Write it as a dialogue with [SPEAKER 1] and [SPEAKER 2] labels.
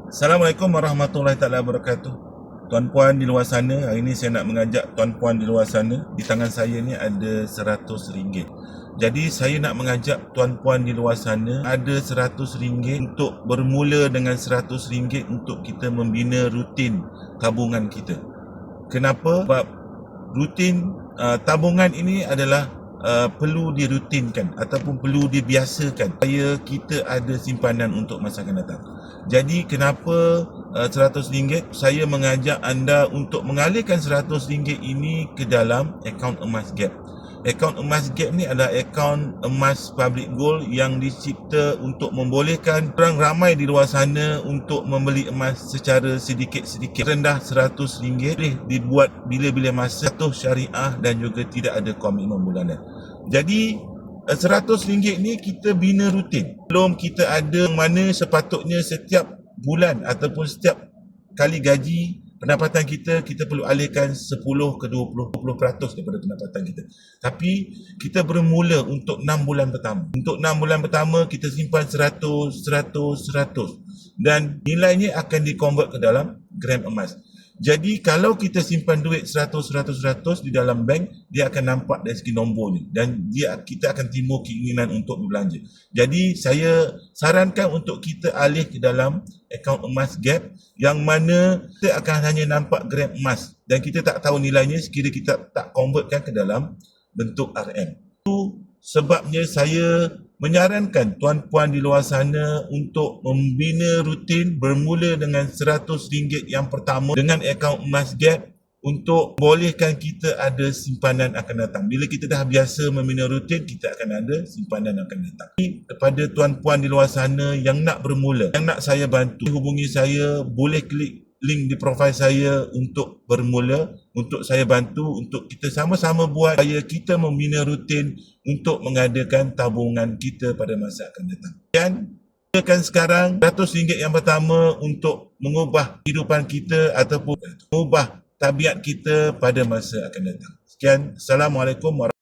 [SPEAKER 1] Assalamualaikum warahmatullahi taala wabarakatuh. Tuan-puan di luar sana, hari ini saya nak mengajak tuan-puan di luar sana. Di tangan saya ni ada RM100. Jadi saya nak mengajak tuan-puan di luar sana ada RM100 untuk bermula dengan RM100 untuk kita membina rutin tabungan kita. Kenapa? Sebab rutin tabungan ini adalah perlu dirutinkan ataupun perlu dibiasakan supaya kita ada simpanan untuk masa akan datang. Jadi kenapa RM100? Saya mengajak anda untuk mengalihkan RM100 ini ke dalam akaun emas Gap. Akaun emas Gap ni adalah akaun emas public gold yang dicipta untuk membolehkan orang ramai di luar sana untuk membeli emas secara sedikit-sedikit. Rendah RM100 boleh dibuat bila-bila masa, jatuh syariah dan juga tidak ada komitmen bulanan. Jadi RM100 ni kita bina rutin. Belum kita ada mana sepatutnya setiap bulan ataupun setiap kali gaji pendapatan kita perlu alihkan 10 ke 20% daripada pendapatan kita. Tapi kita bermula untuk 6 bulan pertama. Untuk 6 bulan pertama kita simpan 100 dan nilainya akan di-convert ke dalam gram emas. Jadi kalau kita simpan duit 100 di dalam bank, dia akan nampak dari segi nombornya dan kita akan timbul keinginan untuk berbelanja. Jadi saya sarankan untuk kita alih ke dalam akaun emas Gap yang mana kita akan hanya nampak gram emas dan kita tak tahu nilainya sekiranya kita tak convertkan ke dalam bentuk RM. Itu sebabnya saya menyarankan tuan-puan di luar sana untuk membina rutin bermula dengan RM100 yang pertama dengan akaun emas Gap untuk bolehkan kita ada simpanan akan datang. Bila kita dah biasa membina rutin, kita akan ada simpanan akan datang. Kepada tuan-puan di luar sana yang nak bermula, yang nak saya bantu, hubungi saya, boleh klik link di profil saya untuk bermula, untuk saya bantu, untuk kita sama-sama buat supaya kita membina rutin untuk mengadakan tabungan kita pada masa akan datang. Dan gunakan sekarang RM100 yang pertama untuk mengubah kehidupan kita ataupun mengubah tabiat kita pada masa akan datang. Sekian, Assalamualaikum warahmatullahi wabarakatuh.